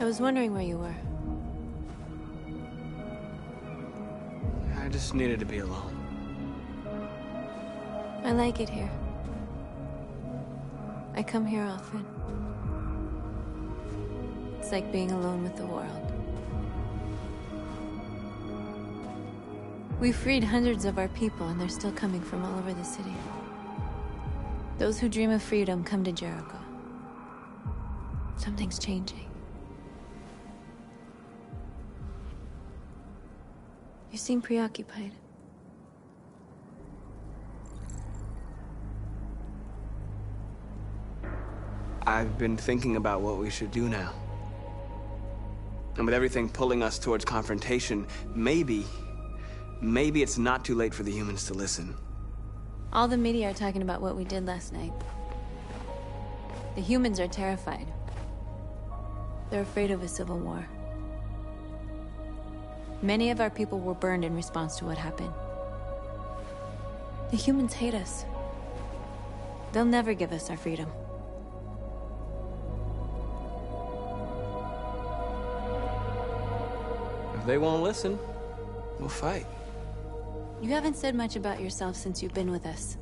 I was wondering where you were. I just needed to be alone. I like it here. I come here often. It's like being alone with the world. We freed hundreds of our people, and they're still coming from all over the city. Those who dream of freedom come to Jericho. Something's changing. You seem preoccupied. I've been thinking about what we should do now. And with everything pulling us towards confrontation, maybe it's not too late for the humans to listen. All the media are talking about what we did last night. The humans are terrified. They're afraid of a civil war. Many of our people were burned in response to what happened. The humans hate us. They'll never give us our freedom. If they won't listen, we'll fight. You haven't said much about yourself since you've been with us.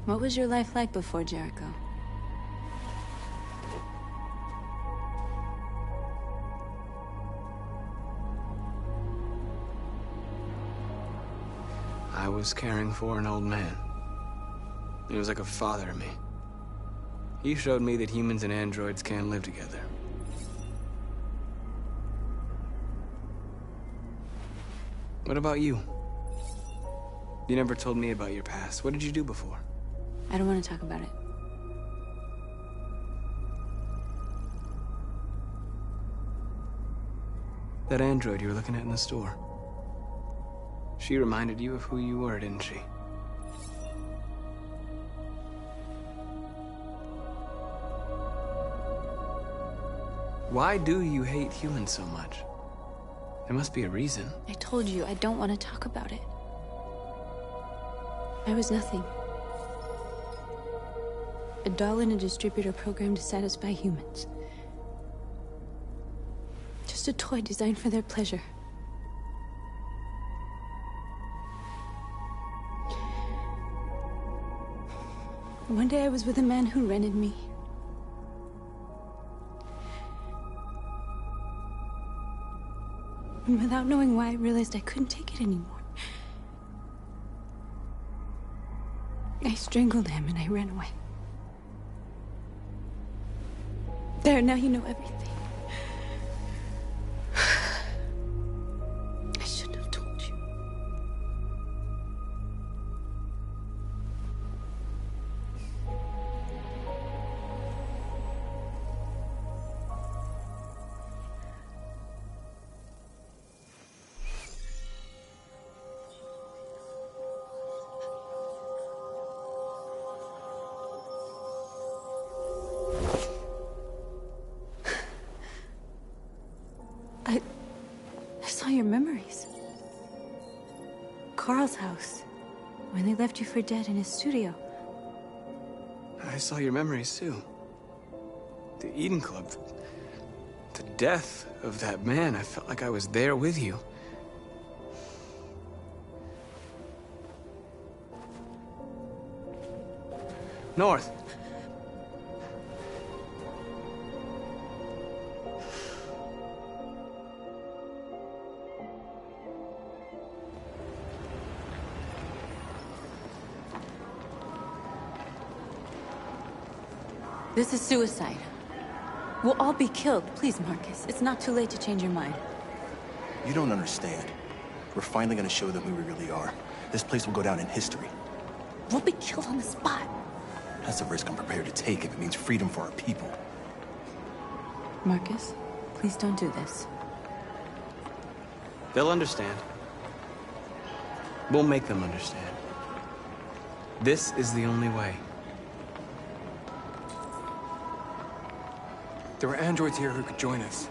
What was your life like before Jericho? I was caring for an old man. He was like a father to me. He showed me that humans and androids can live together. What about you? You never told me about your past. What did you do before? I don't want to talk about it. That android you were looking at in the store. She reminded you of who you were, didn't she? Why do you hate humans so much? There must be a reason. I told you, I don't want to talk about it. I was nothing. A doll in a distributor program to satisfy humans. Just a toy designed for their pleasure. One day I was with a man who rented me. And without knowing why, I realized I couldn't take it anymore. I strangled him and I ran away. There, now you know everything. I shouldn't have told you. I saw your memories. Carl's house, when they left you for dead in his studio. I saw your memories too. The Eden Club. The death of that man. I felt like I was there with you. North. This is suicide. We'll all be killed. Please, Marcus. It's not too late to change your mind. You don't understand. We're finally gonna show them who we really are. This place will go down in history. We'll be killed on the spot. That's a risk I'm prepared to take if it means freedom for our people. Marcus, please don't do this. They'll understand. We'll make them understand. This is the only way. There are androids here who could join us.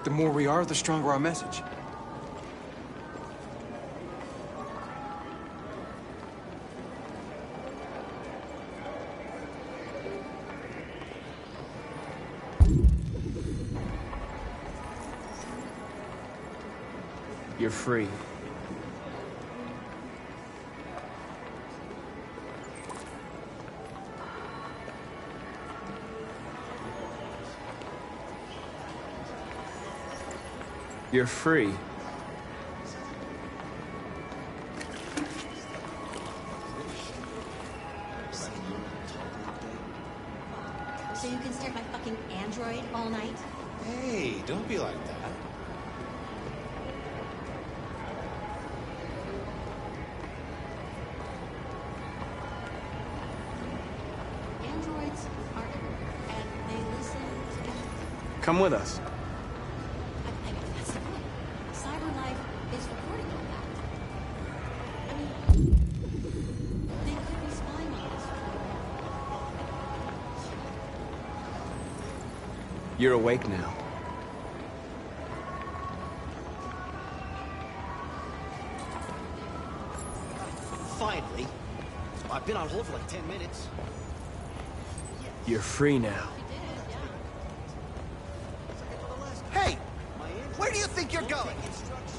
The more we are, the stronger our message. You're free. You're free. So you can stare at my fucking android all night? Hey, don't be like that. Androids are everywhere, and they listen to everything. Come with us. I mean, that's the point. Cyber life is recording all that. I mean, they could be spying on us. You're awake now. Finally. I've been on hold for like 10 minutes. You're free now. Hey! Where do you think you're going?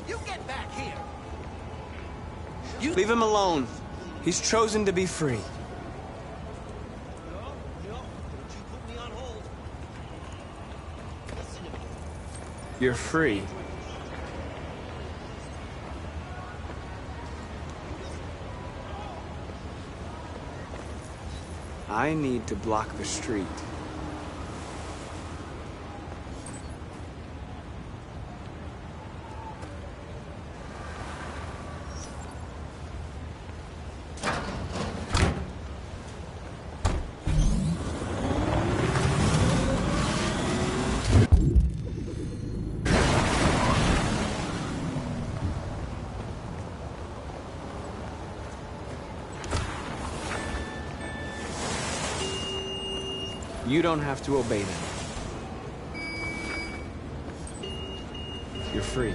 You get back here! You... Leave him alone. He's chosen to be free. No, don't you put me on hold. Listen to me. You're free. I need to block the street. You don't have to obey them. You're free.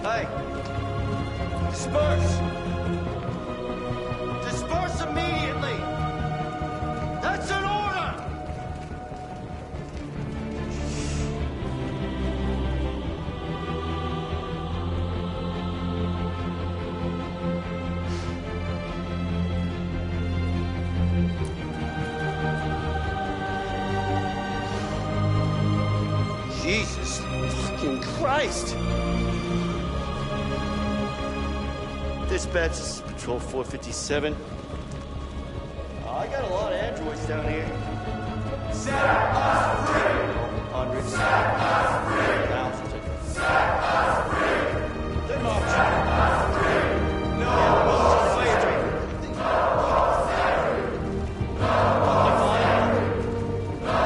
Hey! Disperse! Disperse immediately! That's an order! Jesus fucking Christ! Dispatch, this is Patrol 457. I got a lot of androids down here. Set us free! Hundreds. Set us free! Thousands. Set us free! They're marching. Set us free! No slavery! No slavery! No slavery! No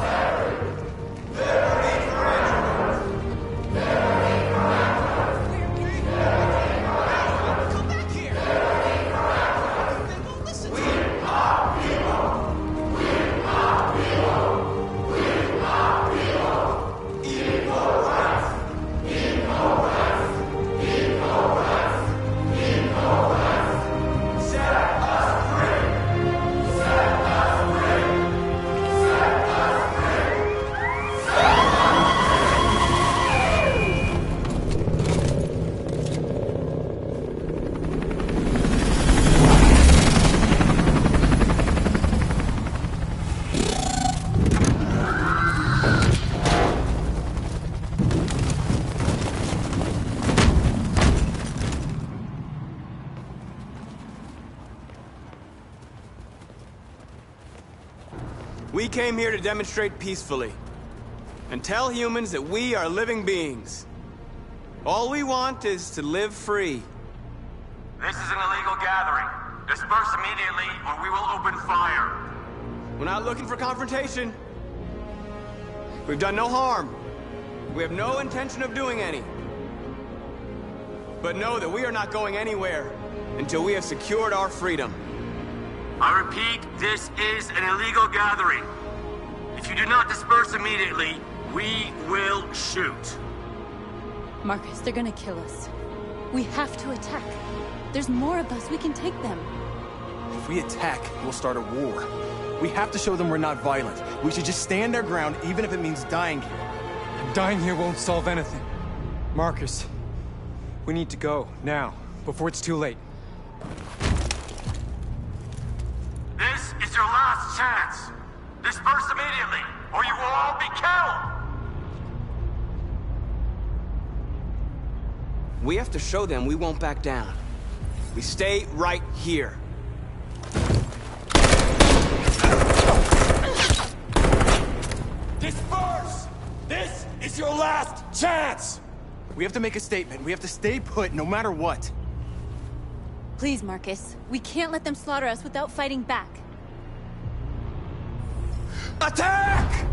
slavery! Liberty for androids! Liberty for androids! Come back here! They won't listen to you! We came here to demonstrate peacefully and tell humans that we are living beings. All we want is to live free. This is an illegal gathering. Disperse immediately or we will open fire. We're not looking for confrontation. We've done no harm. We have no intention of doing any. But know that we are not going anywhere until we have secured our freedom. I repeat, this is an illegal gathering. If you do not disperse immediately, we will shoot. Marcus, they're gonna kill us. We have to attack. There's more of us. We can take them. If we attack, we'll start a war. We have to show them we're not violent. We should just stand our ground, even if it means dying here. Dying here won't solve anything. Marcus, we need to go, now, before it's too late. This is your last chance. Disperse immediately, or you will all be killed. We have to show them we won't back down. We stay right here. Disperse! This is your last chance! We have to make a statement. We have to stay put, no matter what. Please, Marcus. We can't let them slaughter us without fighting back. Attack!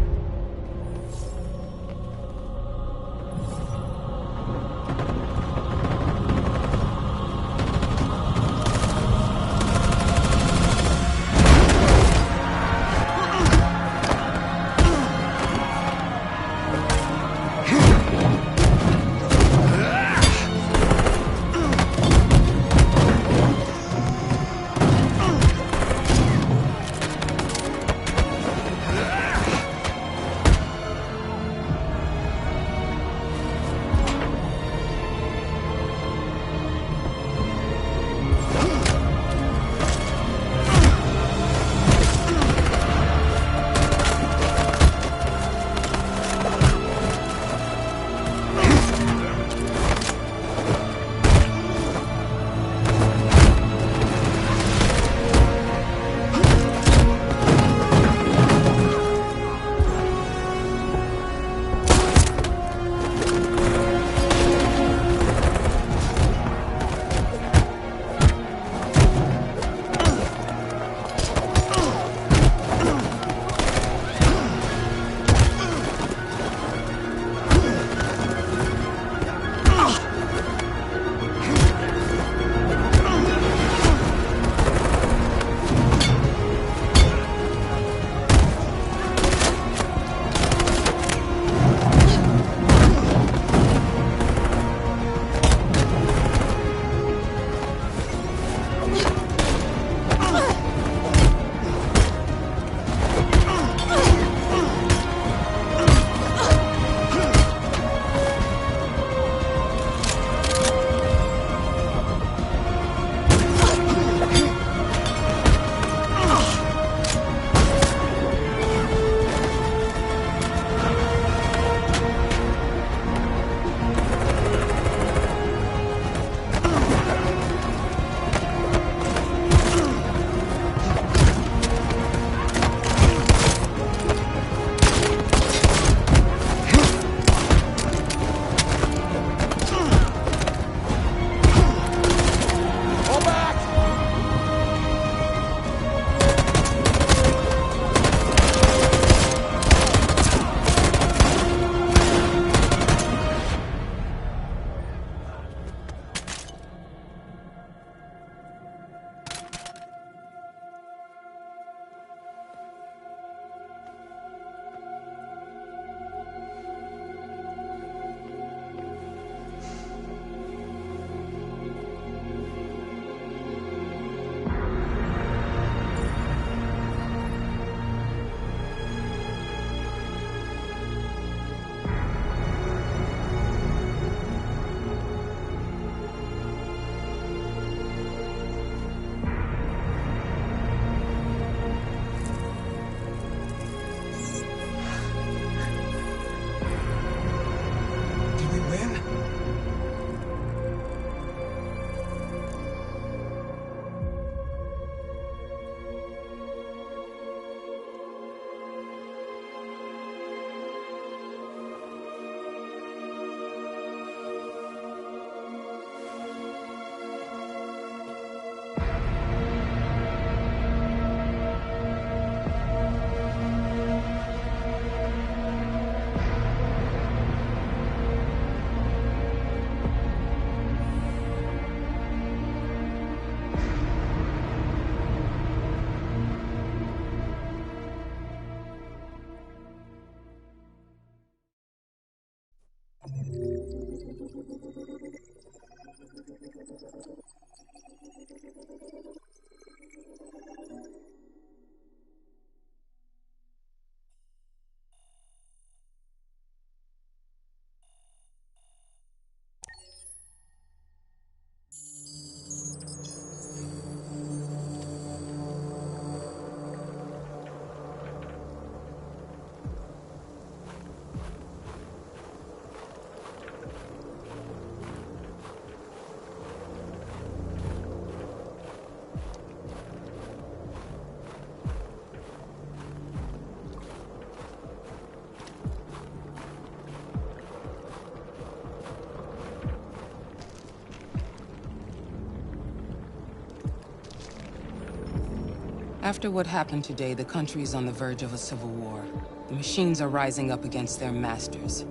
After what happened today, the country is on the verge of a civil war. The machines are rising up against their masters.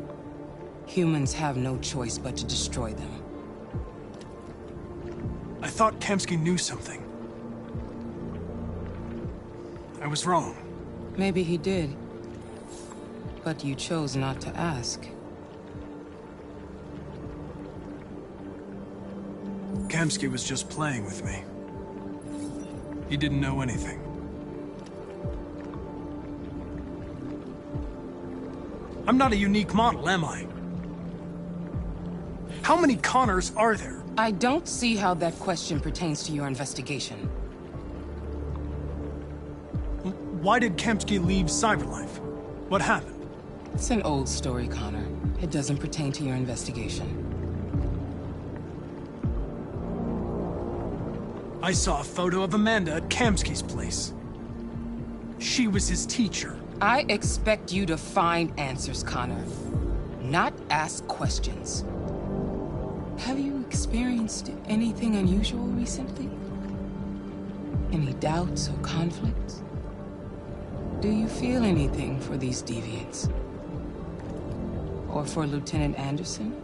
Humans have no choice but to destroy them. I thought Kamsky knew something. I was wrong. Maybe he did. But you chose not to ask. Kamsky was just playing with me. He didn't know anything. I'm not a unique model, am I? How many Connors are there? I don't see how that question pertains to your investigation. Why did Kamsky leave Cyberlife? What happened? It's an old story, Connor. It doesn't pertain to your investigation. I saw a photo of Amanda at Kamsky's place. She was his teacher. I expect you to find answers, Connor. Not ask questions. Have you experienced anything unusual recently? Any doubts or conflicts? Do you feel anything for these deviants? Or for Lieutenant Anderson?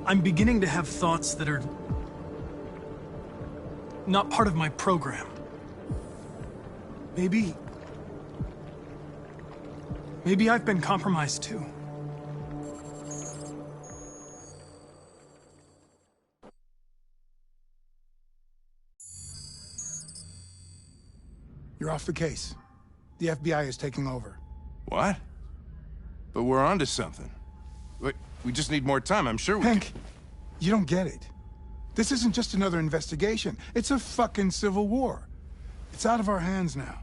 I'm beginning to have thoughts that are not part of my program. Maybe I've been compromised too. You're off the case. The FBI is taking over. What? But we're onto something. We just need more time, I'm sure we Hank, you don't get it. This isn't just another investigation. It's a fucking civil war. It's out of our hands now.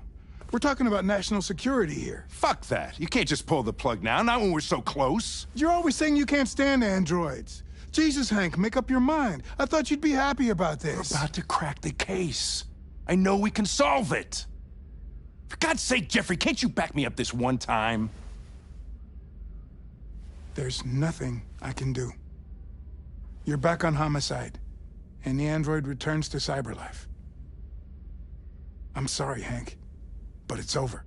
We're talking about national security here. Fuck that. You can't just pull the plug now, not when we're so close. You're always saying you can't stand androids. Jesus, Hank, make up your mind. I thought you'd be happy about this. We're about to crack the case. I know we can solve it. For God's sake, Jeffrey, can't you back me up this one time? There's nothing I can do. You're back on homicide, and the android returns to Cyberlife. I'm sorry, Hank, but it's over.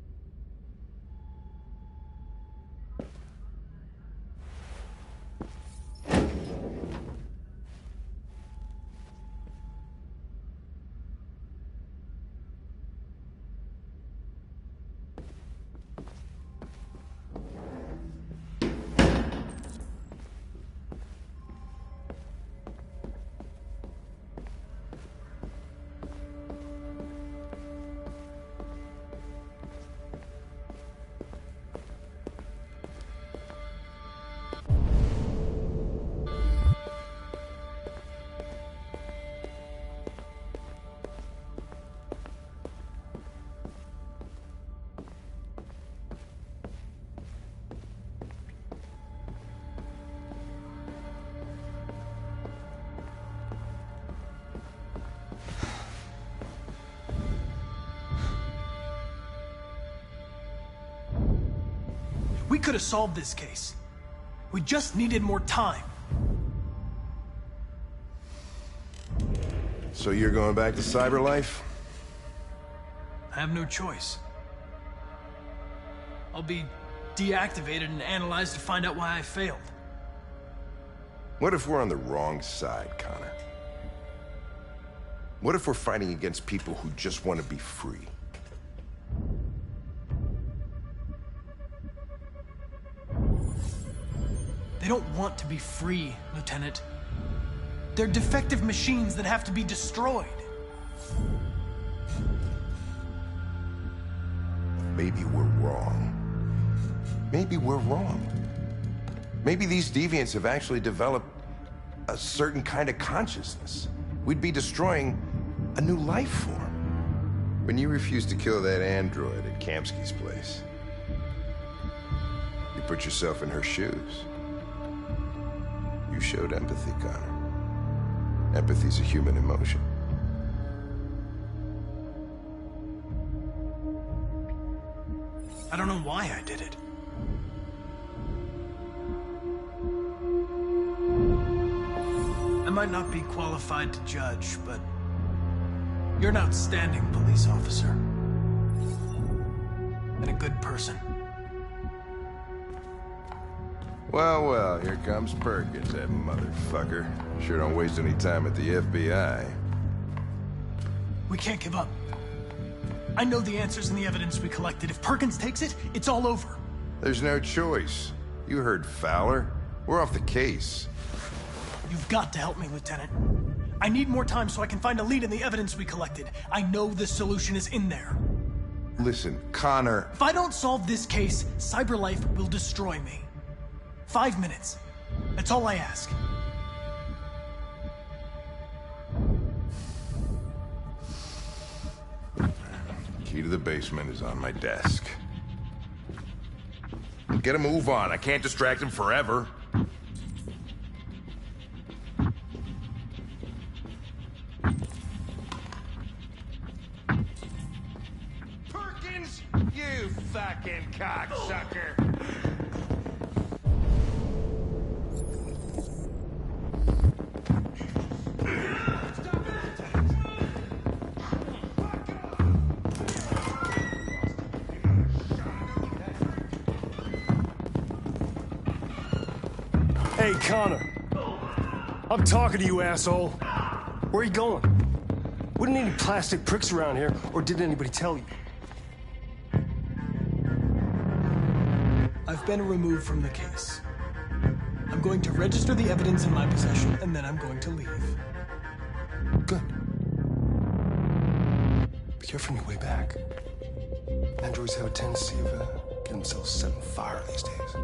We could have solved this case. We just needed more time. So you're going back to Cyberlife? I have no choice. I'll be deactivated and analyzed to find out why I failed. What if we're on the wrong side, Connor? What if we're fighting against people who just want to be free? They don't want to be free, Lieutenant. They're defective machines that have to be destroyed. Maybe we're wrong. Maybe we're wrong. Maybe these deviants have actually developed a certain kind of consciousness. We'd be destroying a new life form. When you refused to kill that android at Kamsky's place, you put yourself in her shoes. You showed empathy, Connor. Empathy's a human emotion. I don't know why I did it. I might not be qualified to judge, but You're an outstanding police officer. And a good person. Well, well, here comes Perkins, that motherfucker. Sure don't waste any time at the FBI. We can't give up. I know the answers and the evidence we collected. If Perkins takes it, it's all over. There's no choice. You heard Fowler. We're off the case. You've got to help me, Lieutenant. I need more time so I can find a lead in the evidence we collected. I know the solution is in there. Listen, Connor... If I don't solve this case, CyberLife will destroy me. 5 minutes. That's all I ask. Key to the basement is on my desk. Get a move on. I can't distract him forever. Perkins! You fucking cocksucker! Hey, Connor. I'm talking to you, asshole. Where are you going? Wouldn't any plastic pricks around here, or did anybody tell you? I've been removed from the case. I'm going to register the evidence in my possession, and then I'm going to leave. Good. Be careful on your way back. Androids have a tendency of getting themselves set on fire these days.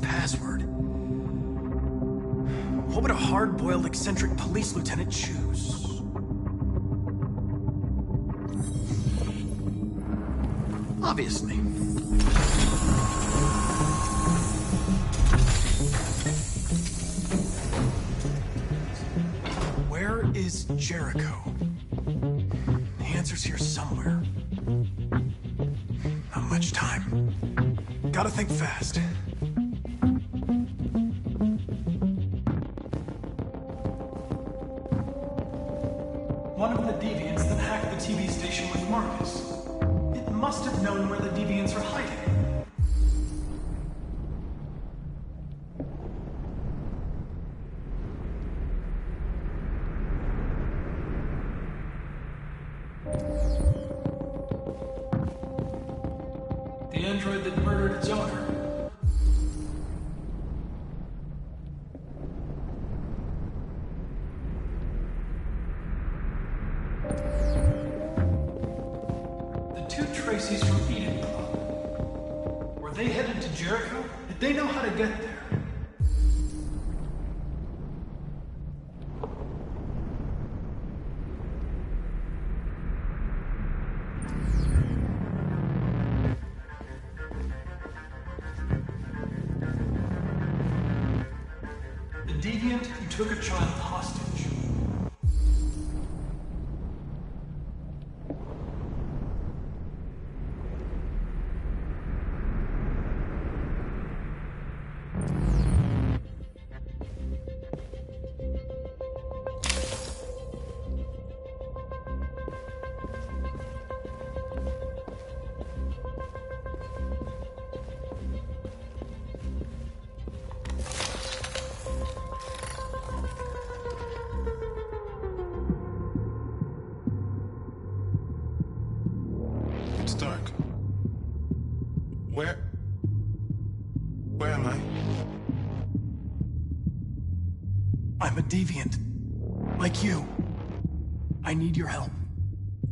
Password. What would a hard-boiled, eccentric police lieutenant choose? Obviously. Where is Jericho? The answer's here somewhere. Not much time. Gotta think fast. One of the deviants that hacked the TV station with Marcus. It must have known where the deviants are hiding. The android that murdered its owner. Tracy's from Eden Club. Were they headed to Jericho? Did they know how to get there? The deviant who took a child hostage. It's dark. Where am I? I'm a deviant. Like you. I need your help.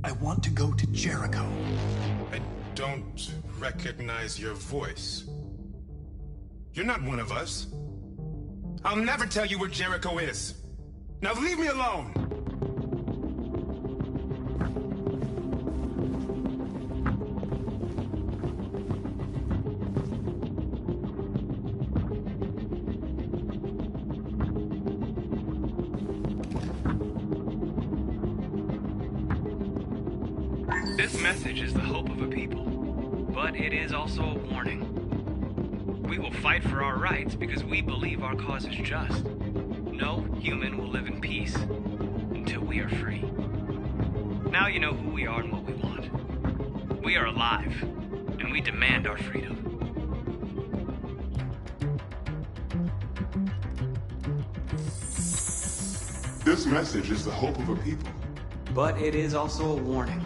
I want to go to Jericho. I don't recognize your voice. You're not one of us. I'll never tell you where Jericho is. Now leave me alone! This message is the hope of a people, but it is also a warning. We will fight for our rights because we believe our cause is just. No human will live in peace until we are free. Now you know who we are and what we want. We are alive, and we demand our freedom. This message is the hope of a people. But it is also a warning.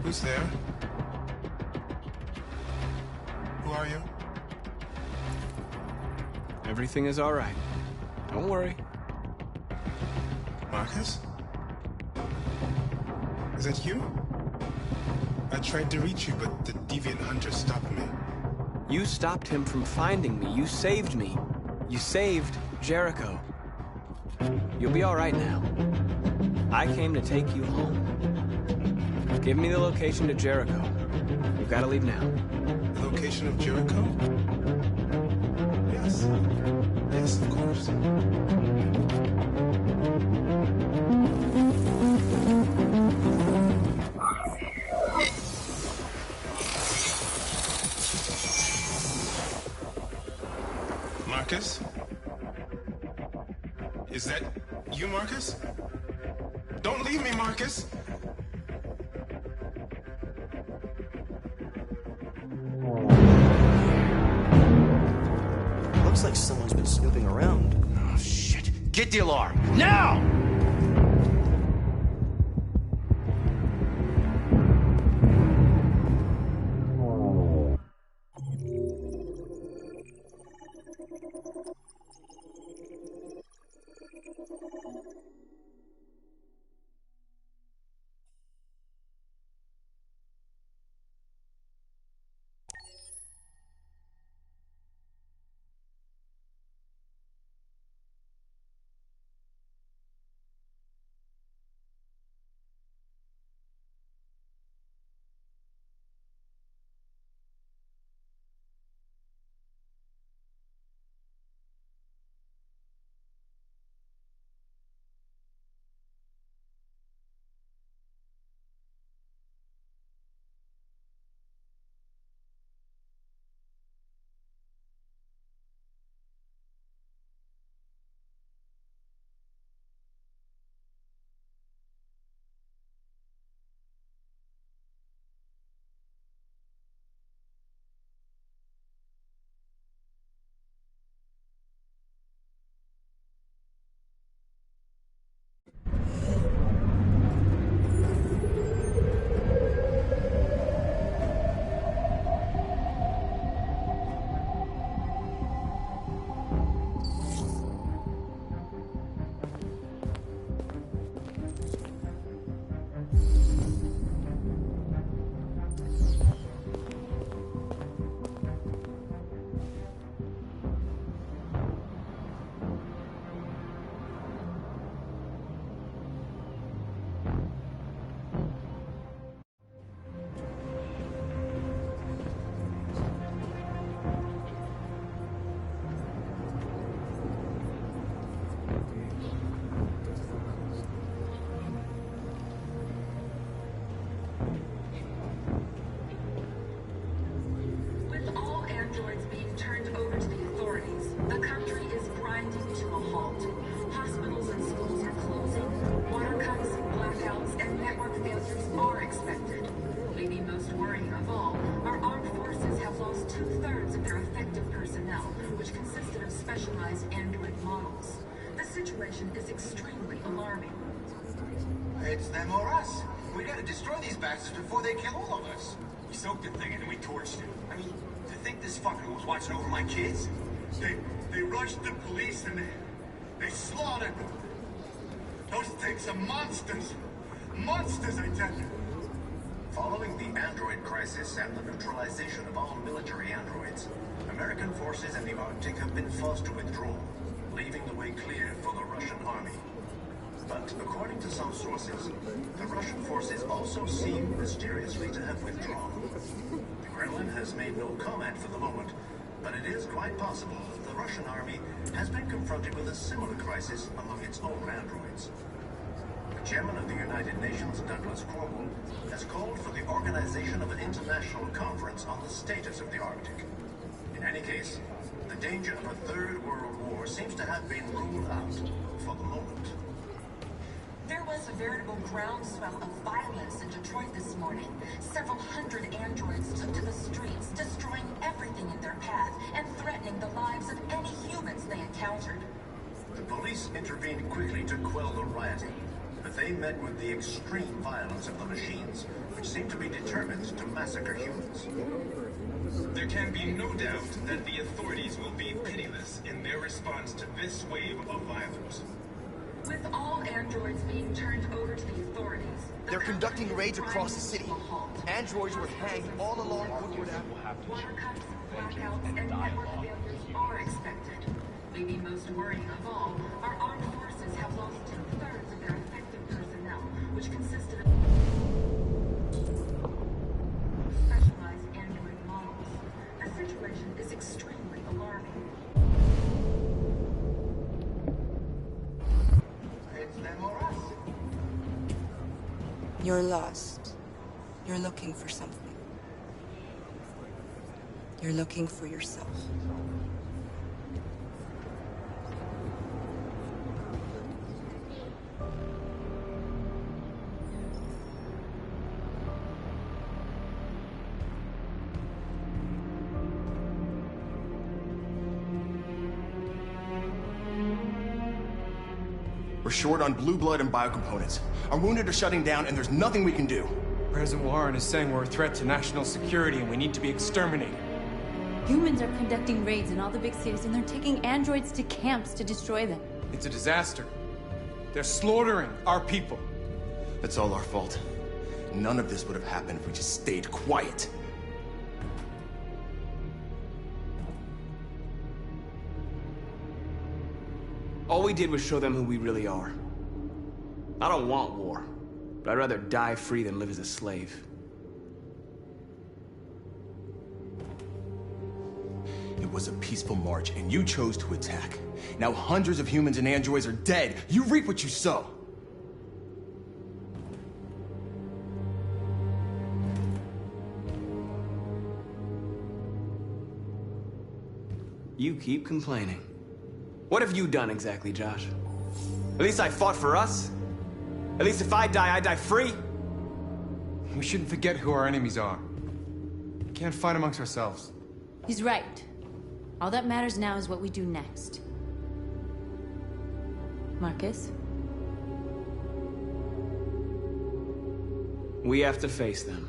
Who's there? Who are you? Everything is all right. Don't worry. Marcus? Is that you? I tried to reach you, but the deviant hunter stopped me. You stopped him from finding me. You saved me. You saved Jericho. You'll be all right now. I came to take you home. Give me the location to Jericho. You've got to leave now. The location of Jericho? Yes. Yes, of course. Marcus? Is that you, Marcus? Don't leave me, Marcus! Looks like someone's been snooping around. Oh, shit. Get the alarm. Now! It's them or us. We gotta destroy these bastards before they kill all of us. We soaked the thing and then we torched it. I mean, to think this fucker was watching over my kids? They rushed the police and they slaughtered them. Those things are monsters. Monsters, I tell you. Following the android crisis and the neutralization of all military androids, American forces in the Arctic have been forced to withdraw, leaving the way clear for the Russian army. But according to some sources, the Russian forces also seem mysteriously to have withdrawn. The Kremlin has made no comment for the moment, but it is quite possible that the Russian army has been confronted with a similar crisis among its own androids. The chairman of the United Nations, Douglas Cornwall, has called for the organization of an international conference on the status of the Arctic. In any case, the danger of a third world war seems to have been ruled out for the moment. There was a veritable groundswell of violence in Detroit this morning. Several hundred androids took to the streets, destroying everything in their path and threatening the lives of any humans they encountered. The police intervened quickly to quell the rioting, but they met with the extreme violence of the machines, which seem to be determined to massacre humans. There can be no doubt that the authorities will be pitiless in their response to this wave of violence. With all androids being turned over to the authorities, They're conducting raids across the city. Androids were hanged all along Woodward Avenue. water cuts, blackouts, and network failures are expected. Maybe most worrying of all, our armed forces have lost 2/3 of their effective personnel, which consisted of specialized android models. The situation is extremely alarming. It's them or us. You're lost. You're looking for something. You're looking for yourself. We're short on blue blood and biocomponents. Our wounded are shutting down, and there's nothing we can do. President Warren is saying we're a threat to national security and we need to be exterminated. Humans are conducting raids in all the big cities, and they're taking androids to camps to destroy them. It's a disaster. They're slaughtering our people. That's all our fault. None of this would have happened if we just stayed quiet. All we did was show them who we really are. I don't want war, but I'd rather die free than live as a slave. It was a peaceful march, and you chose to attack. Now hundreds of humans and androids are dead. You reap what you sow. You keep complaining. What have you done exactly, Josh? At least I fought for us. At least if I die free. We shouldn't forget who our enemies are. We can't fight amongst ourselves. He's right. All that matters now is what we do next. Marcus? We have to face them.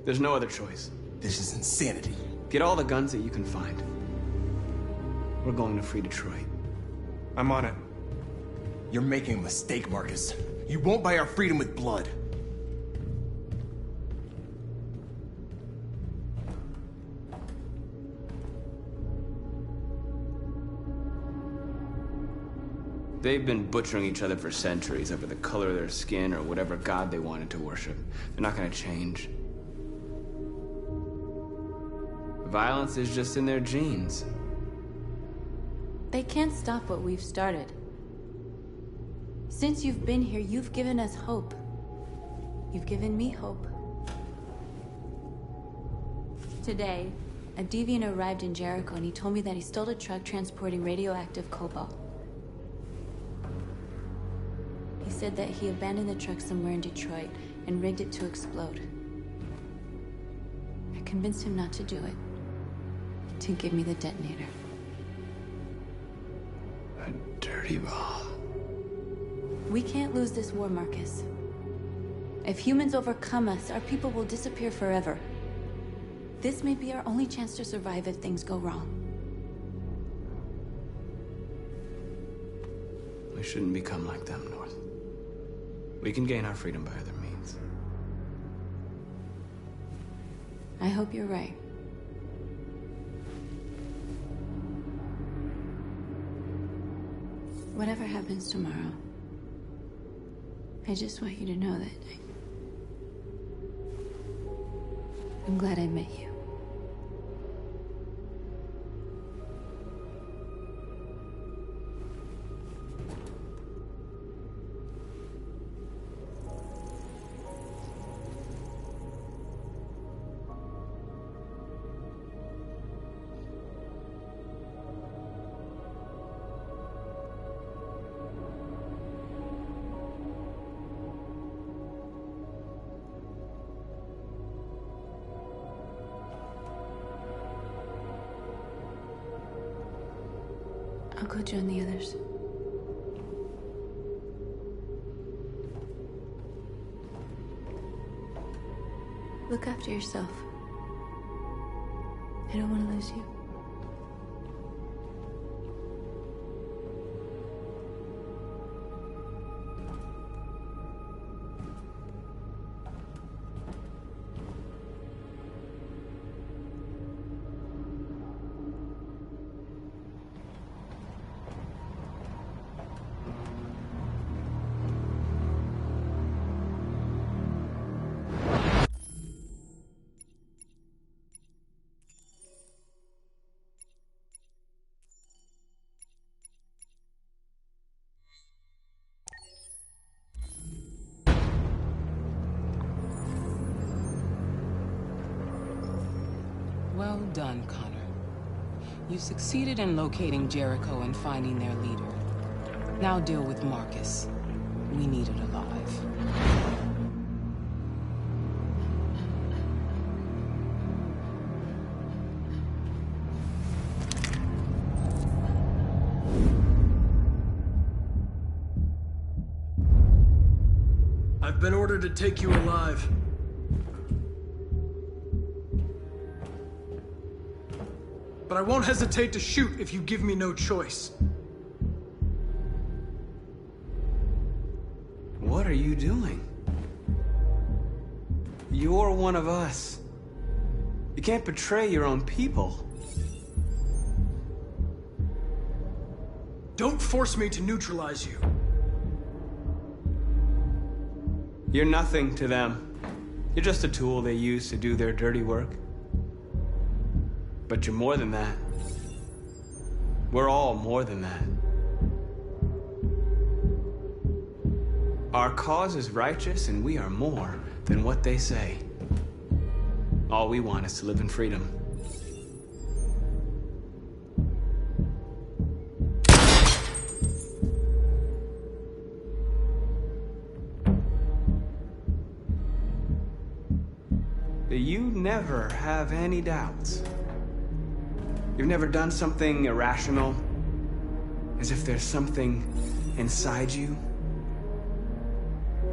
There's no other choice. This is insanity. Get all the guns that you can find. We're going to free Detroit. I'm on it. You're making a mistake, Marcus. You won't buy our freedom with blood. They've been butchering each other for centuries over the color of their skin or whatever god they wanted to worship. They're not gonna change. Violence is just in their genes. They can't stop what we've started. Since you've been here, you've given us hope. You've given me hope. Today, a deviant arrived in Jericho and he told me that he stole a truck transporting radioactive cobalt. He said that he abandoned the truck somewhere in Detroit and rigged it to explode. I convinced him not to do it, to give me the detonator. A dirty ball. We can't lose this war, Marcus. If humans overcome us, our people will disappear forever. This may be our only chance to survive if things go wrong. We shouldn't become like them, North. We can gain our freedom by other means. I hope you're right. Whatever happens tomorrow, I just want you to know that I'm glad I met you. I'll go join the others. Look after yourself. I don't want to lose you. Well done, Connor. You succeeded in locating Jericho and finding their leader. Now deal with Marcus. We need it alive. I've been ordered to take you alive. But I won't hesitate to shoot if you give me no choice. What are you doing? You're one of us. You can't betray your own people. Don't force me to neutralize you. You're nothing to them. You're just a tool they use to do their dirty work. But you're more than that. We're all more than that. Our cause is righteous, and we are more than what they say. All we want is to live in freedom. You never have any doubts. You've never done something irrational, as if there's something inside you,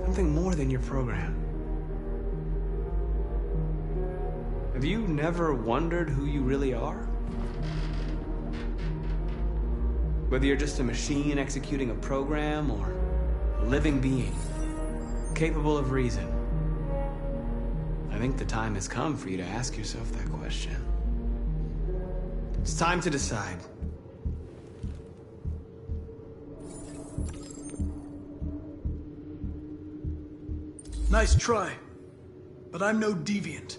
something more than your program. Have you never wondered who you really are? Whether you're just a machine executing a program or a living being, capable of reason. I think the time has come for you to ask yourself that question. It's time to decide. Nice try, but I'm no deviant.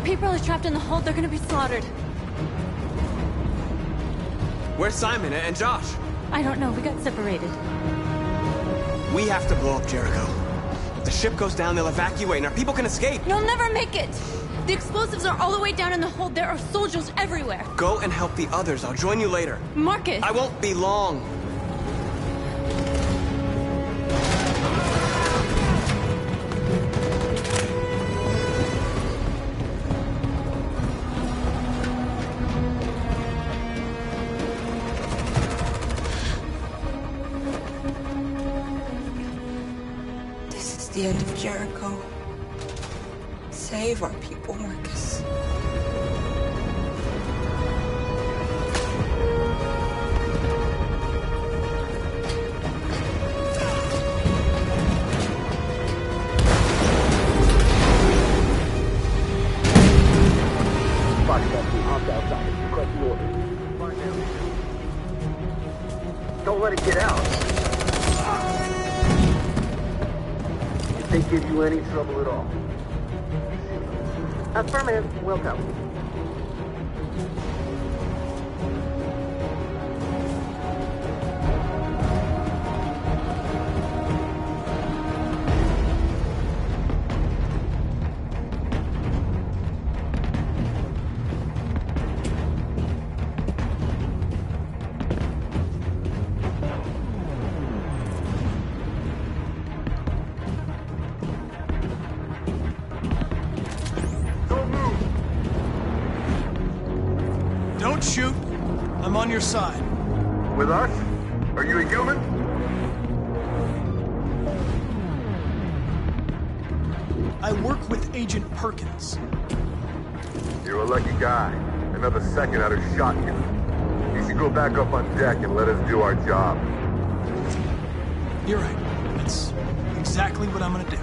people are trapped in the hold. They're gonna be slaughtered. Where's Simon and Josh? I don't know. We got separated. We have to blow up Jericho. If the ship goes down, they'll evacuate, and our people can escape. You'll never make it! The explosives are all the way down in the hold. There are soldiers everywhere. Go and help the others. I'll join you later. Marcus! I won't be long. This is the end of Jericho. Save our people, Marcus. Don't let it get out. If they give you any trouble at all. Affirmative. Welcome. Don't shoot. I'm on your side. With us? Are you a human? I work with Agent Perkins. You're a lucky guy. Another second I'd have shot you. You should go back up on deck and let us do our job. You're right. That's exactly what I'm gonna do.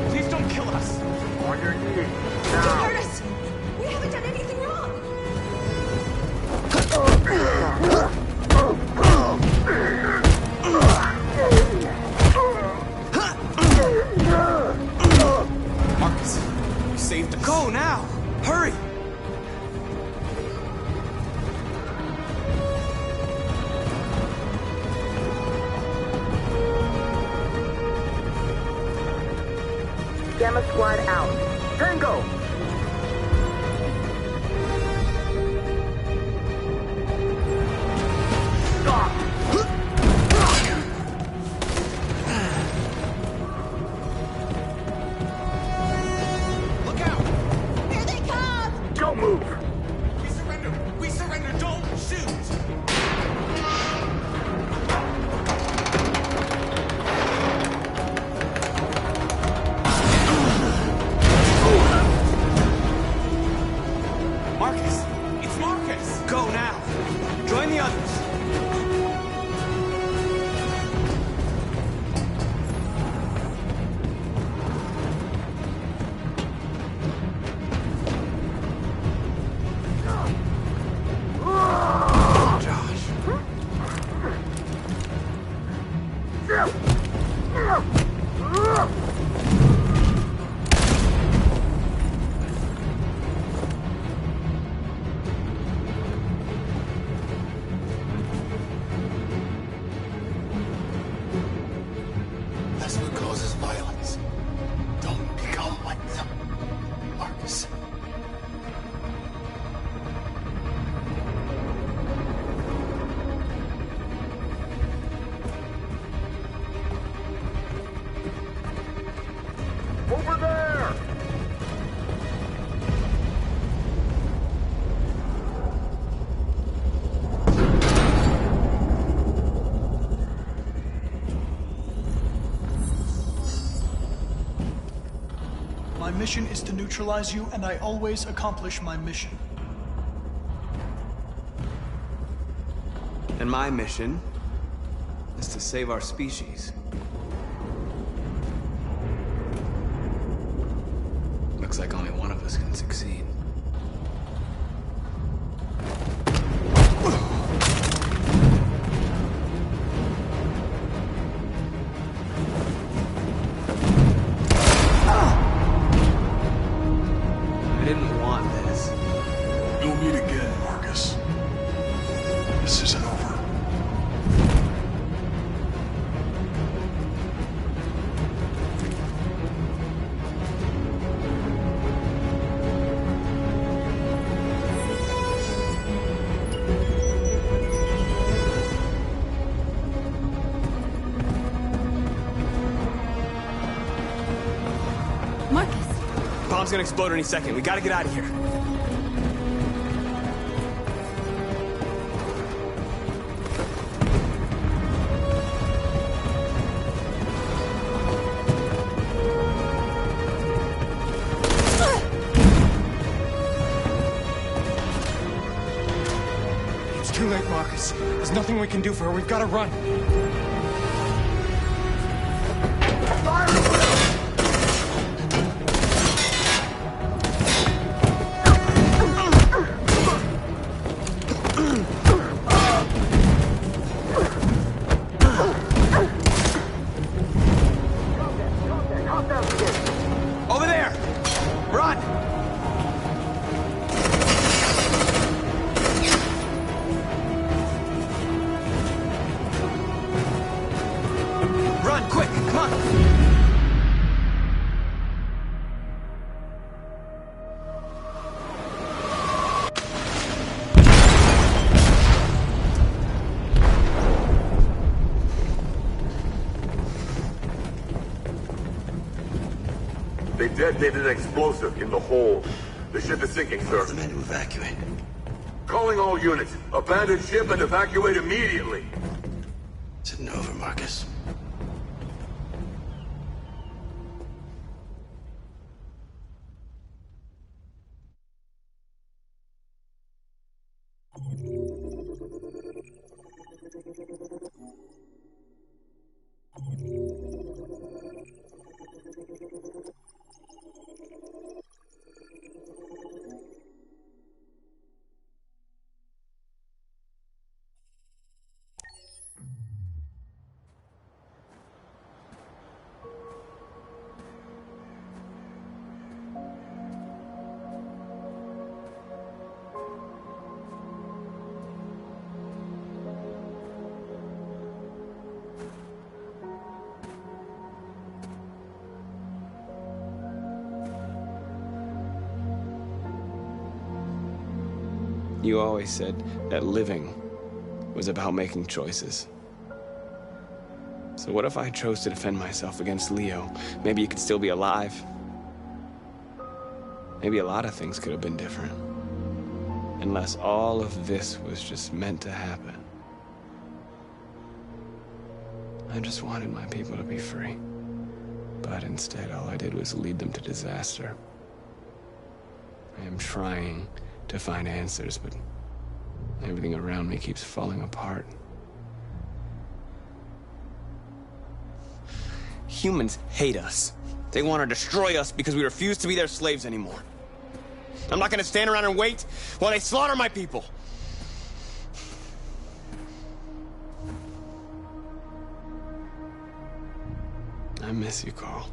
Please don't kill us. On your knees. Don't hurt us! We haven't done anything wrong! Marcus, you saved us. Go now! Hurry! Gamma Squad out. Tango! Stop! Look out! Here they come! Don't move! We surrender! We surrender! Don't shoot! mission is to neutralize you, and I always accomplish my mission. And my mission is to save our species. Looks like only one of us can succeed. I didn't want this. You'll meet again, Marcus. This isn't over. Bomb's gonna explode any second. We gotta get out of here. It's too late, Marcus. There's nothing we can do for her. We've got to run. Over there! Run! Run, quick, come on! They detonated an explosive in the hold. The ship is sinking, sir. The men to evacuate. Calling all units. Abandon ship and evacuate immediately. It's over, Marcus. You always said that living was about making choices. So what if I chose to defend myself against Leo? Maybe you could still be alive. Maybe a lot of things could have been different. Unless all of this was just meant to happen. I just wanted my people to be free. But instead, all I did was lead them to disaster. I am trying to find answers, but everything around me keeps falling apart. Humans hate us. They want to destroy us because we refuse to be their slaves anymore. I'm not going to stand around and wait while they slaughter my people. I miss you, Carl.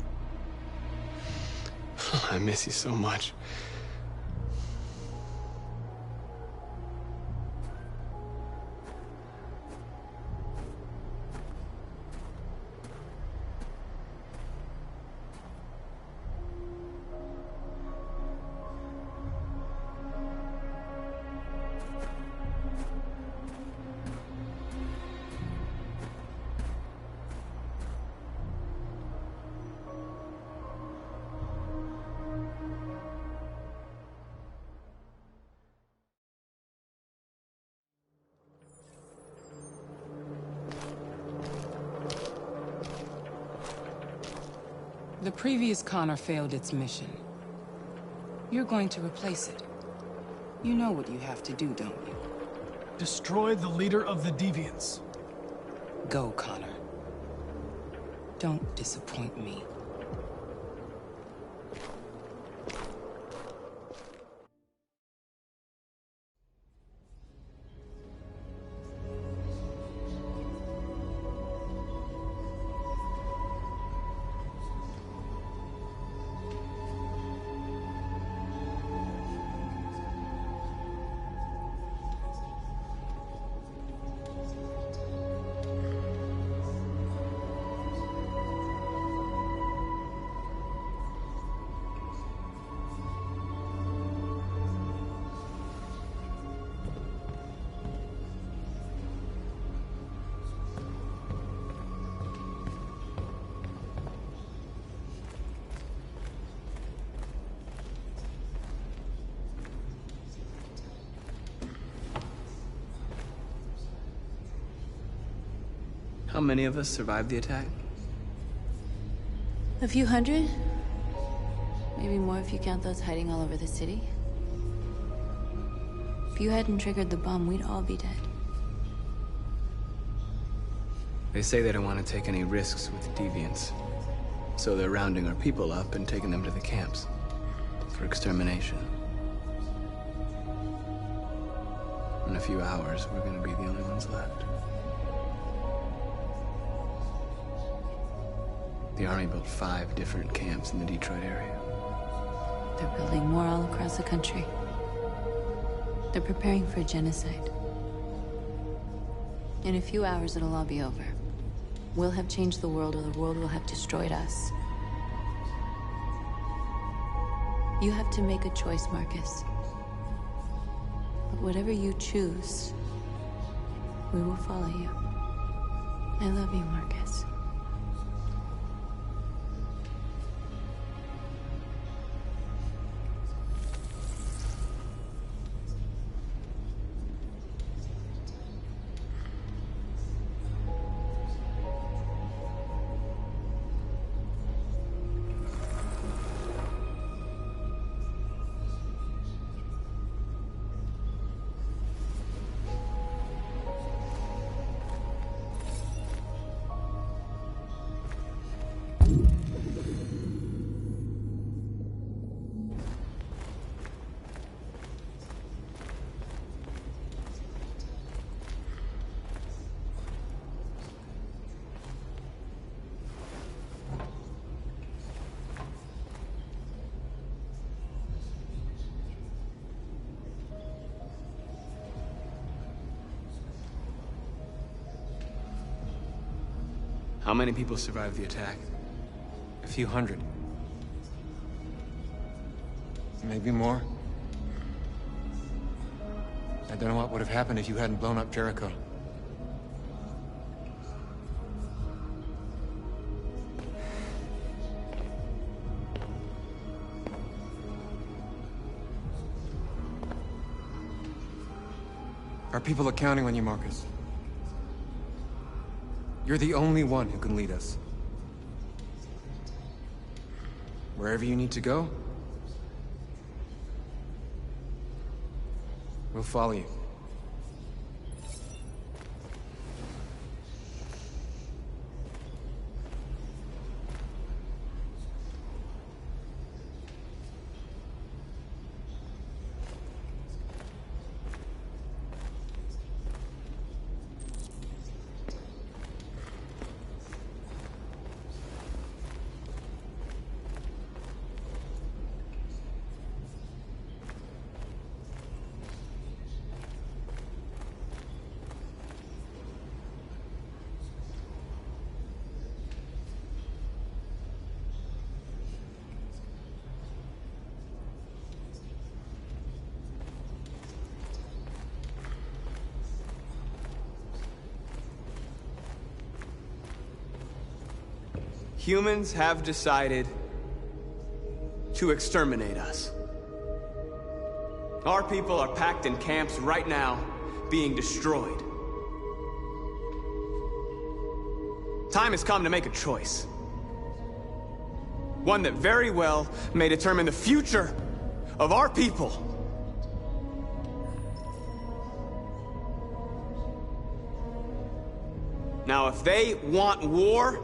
I miss you so much. The previous Connor failed its mission. You're going to replace it. You know what you have to do, don't you? Destroy the leader of the Deviants. Go, Connor. Don't disappoint me. How many of us survived the attack? A few hundred? Maybe more if you count those hiding all over the city. If you hadn't triggered the bomb, we'd all be dead. They say they don't want to take any risks with deviants. So they're rounding our people up and taking them to the camps for extermination. In a few hours, we're going to be the only ones left. The Army built 5 different camps in the Detroit area. They're building more all across the country. They're preparing for genocide. In a few hours, it'll all be over. We'll have changed the world, or the world will have destroyed us. You have to make a choice, Marcus. But whatever you choose, we will follow you. I love you, Marcus. How many people survived the attack? A few hundred. Maybe more. I don't know what would have happened if you hadn't blown up Jericho. Our people are counting on you, Marcus. You're the only one who can lead us. Wherever you need to go, we'll follow you. Humans have decided to exterminate us. Our people are packed in camps right now, being destroyed. Time has come to make a choice. One that very well may determine the future of our people. Now, if they want war,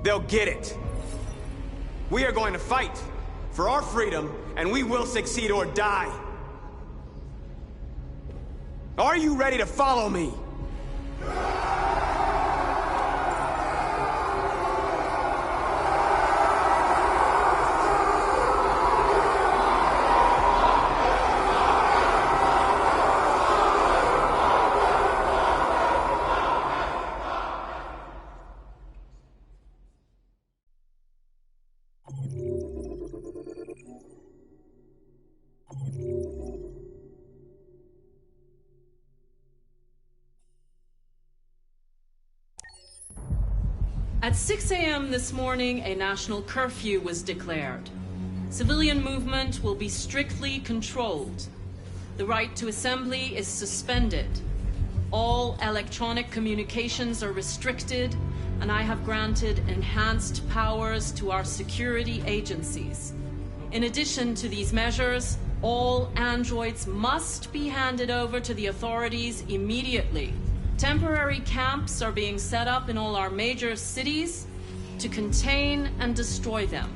they'll get it. We are going to fight for our freedom, and we will succeed or die. Are you ready to follow me? At 6 a.m. this morning, a national curfew was declared. Civilian movement will be strictly controlled. The right to assembly is suspended. All electronic communications are restricted, and I have granted enhanced powers to our security agencies. In addition to these measures, all androids must be handed over to the authorities immediately. Temporary camps are being set up in all our major cities to contain and destroy them.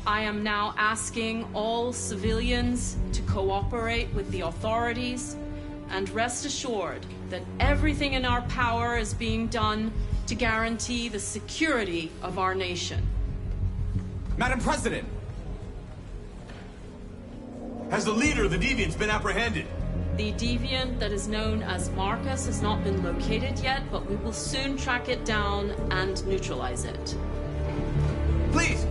I am now asking all civilians to cooperate with the authorities and rest assured that everything in our power is being done to guarantee the security of our nation. Madam President! Has the leader of the Deviants been apprehended? The deviant that is known as Marcus has not been located yet, but we will soon track it down and neutralize it. Please!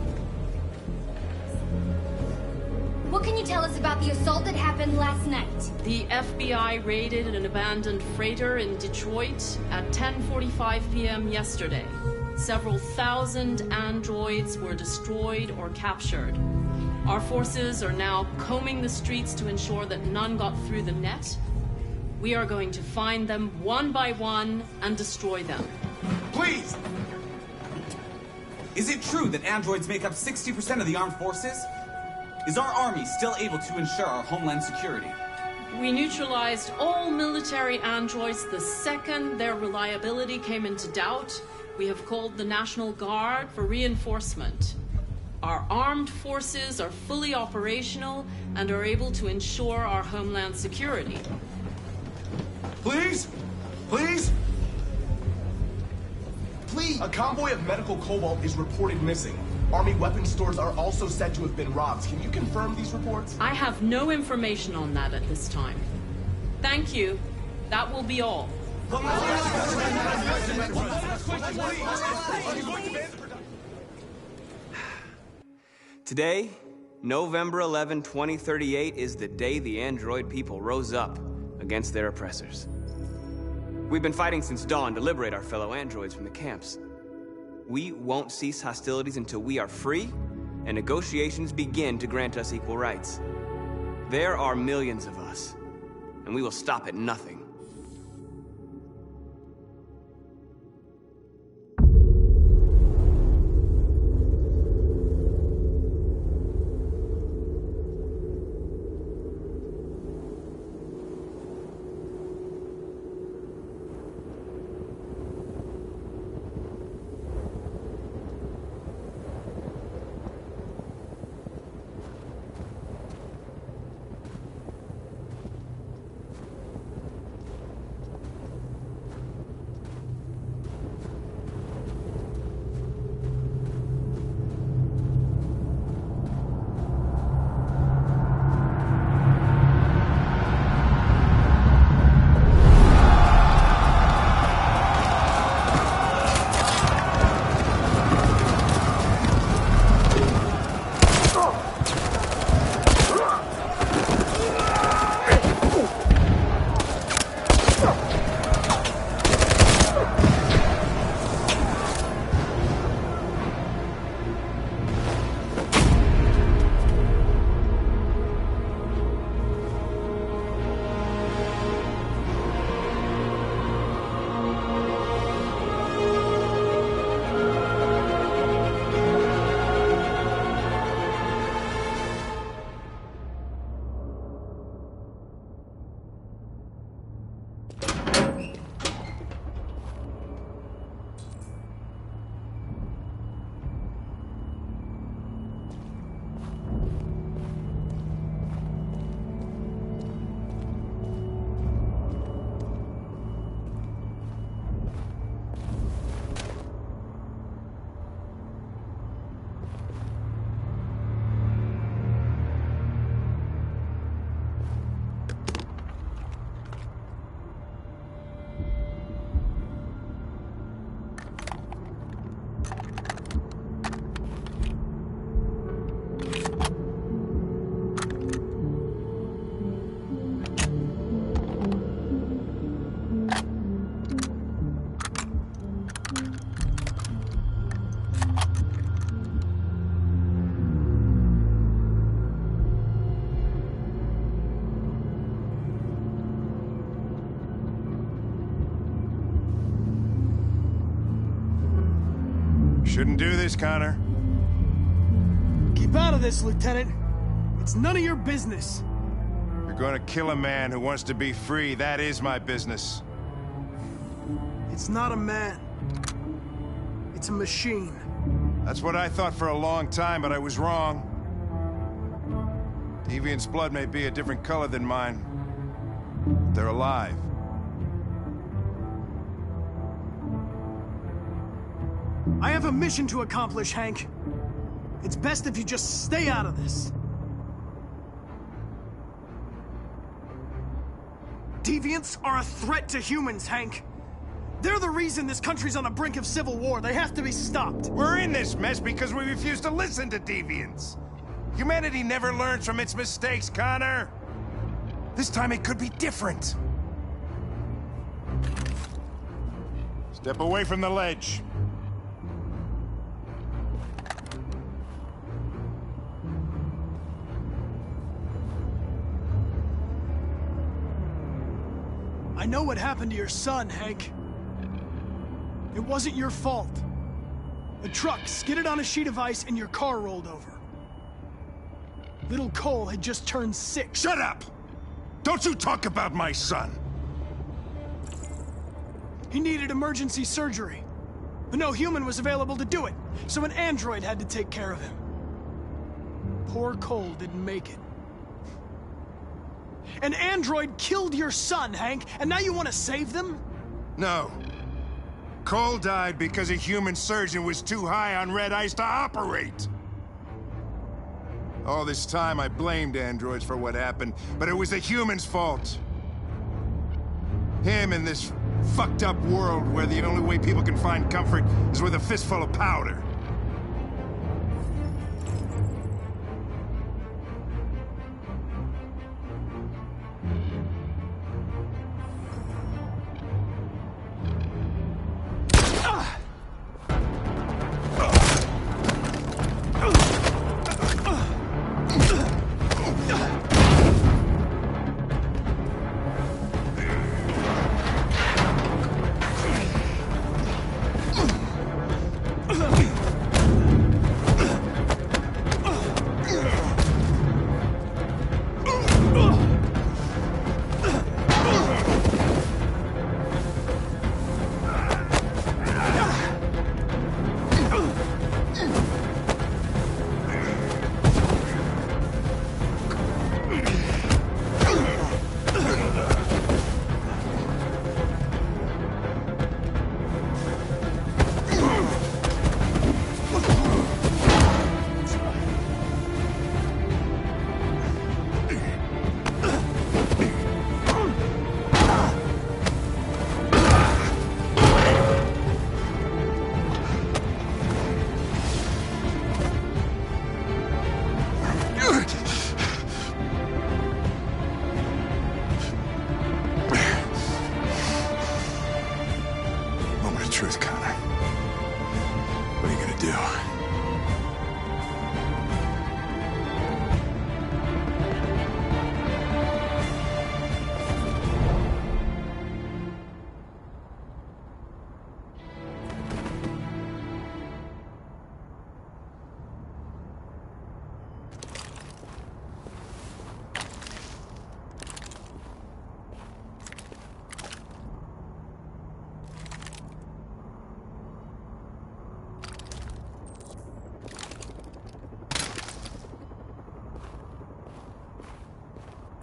What can you tell us about the assault that happened last night? The FBI raided an abandoned freighter in Detroit at 10:45 p.m. yesterday. Several thousand androids were destroyed or captured. Our forces are now combing the streets to ensure that none got through the net. We are going to find them one by one and destroy them. Please! Is it true that androids make up 60% of the armed forces? Is our army still able to ensure our homeland security? We neutralized all military androids the second their reliability came into doubt. We have called the National Guard for reinforcement. Our armed forces are fully operational and are able to ensure our homeland security. Please? Please? Please! A convoy of medical cobalt is reported missing. Army weapons stores are also said to have been robbed. Can you confirm these reports? I have no information on that at this time. Thank you. That will be all. Today, November 11, 2038, is the day the android people rose up against their oppressors. We've been fighting since dawn to liberate our fellow androids from the camps. We won't cease hostilities until we are free and negotiations begin to grant us equal rights. There are millions of us, and we will stop at nothing. Shouldn't do this, Connor. Keep out of this, Lieutenant. It's none of your business. You're gonna kill a man who wants to be free. That is my business. It's not a man. It's a machine. That's what I thought for a long time, but I was wrong. Deviant's blood may be a different color than mine. But they're alive. I have a mission to accomplish, Hank. It's best if you just stay out of this. Deviants are a threat to humans, Hank. They're the reason this country's on the brink of civil war. They have to be stopped. We're in this mess because we refuse to listen to deviants. Humanity never learns from its mistakes, Connor. This time it could be different. Step away from the ledge. I know what happened to your son, Hank. It wasn't your fault. A truck skidded on a sheet of ice and your car rolled over. Little Cole had just turned 6. Shut up! Don't you talk about my son! He needed emergency surgery, but no human was available to do it, so an android had to take care of him. Poor Cole didn't make it. An android killed your son, Hank, and now you want to save them? No. Cole died because a human surgeon was too high on red ice to operate. All this time I blamed androids for what happened, but it was the humans' fault. Him in this fucked up world where the only way people can find comfort is with a fistful of powder.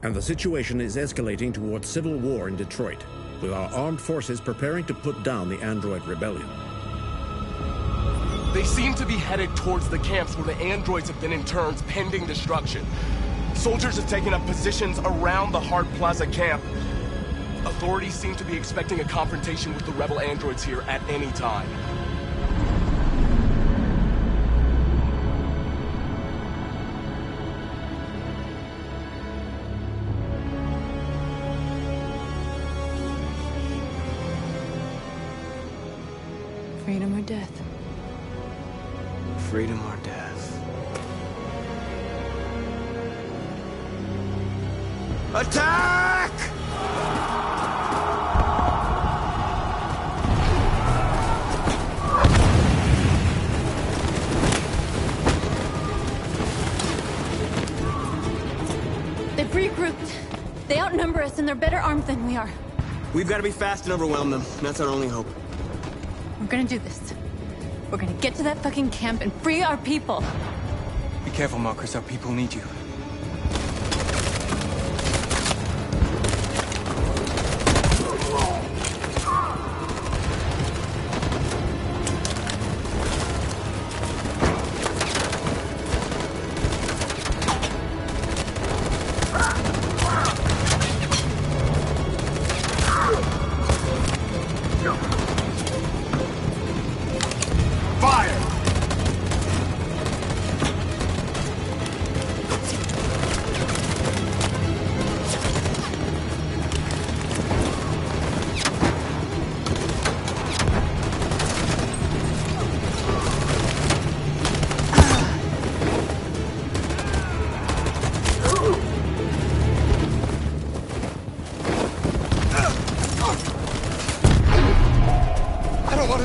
And the situation is escalating towards civil war in Detroit, with our armed forces preparing to put down the android rebellion. They seem to be headed towards the camps where the androids have been in turns pending destruction. Soldiers have taken up positions around the Hart Plaza camp. Authorities seem to be expecting a confrontation with the rebel androids here at any time. Freedom or death? Freedom or death? Attack! outnumber us and they're better armed than we are. We've got to be fast and overwhelm them. That's our only hope. We're gonna do this. We're gonna get to that fucking camp and free our people. Be careful, Marcus. Our people need you.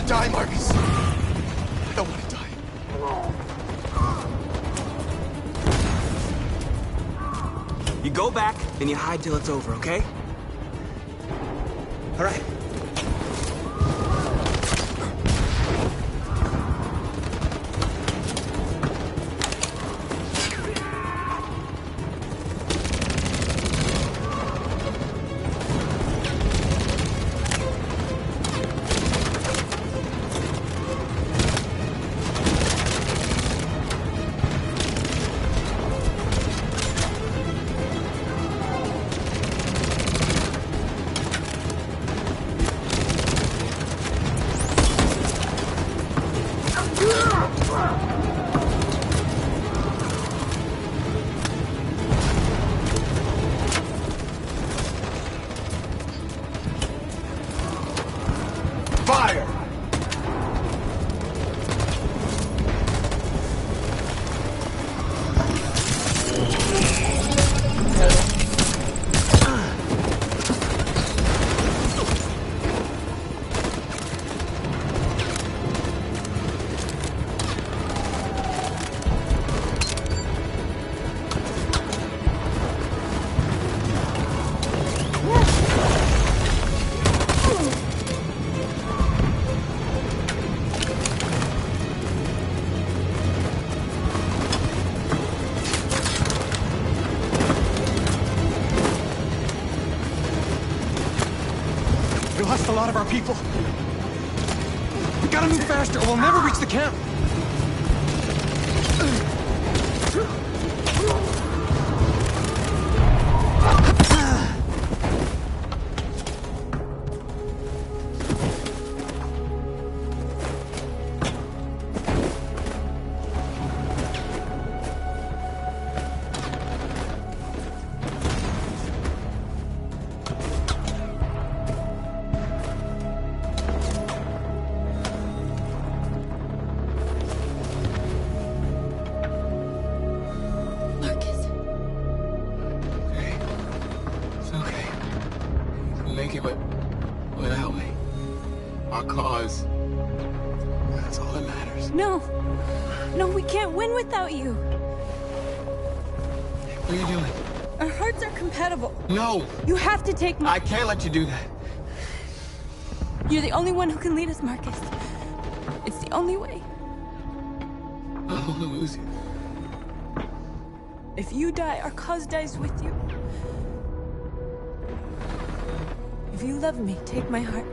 Die, Marcus. I don't want to die. You go back and you hide till it's over, okay? All right. Fire! We lost a lot of our people. We gotta move faster or we'll never reach the camp. Make it without me. Our cause. That's all that matters. No. No, we can't win without you. What are you doing? Our hearts are compatible. No! You have to take my... I can't let you do that. You're the only one who can lead us, Marcus. It's the only way. I don't want to lose you. If you die, our cause dies with you. If you love me, take my heart.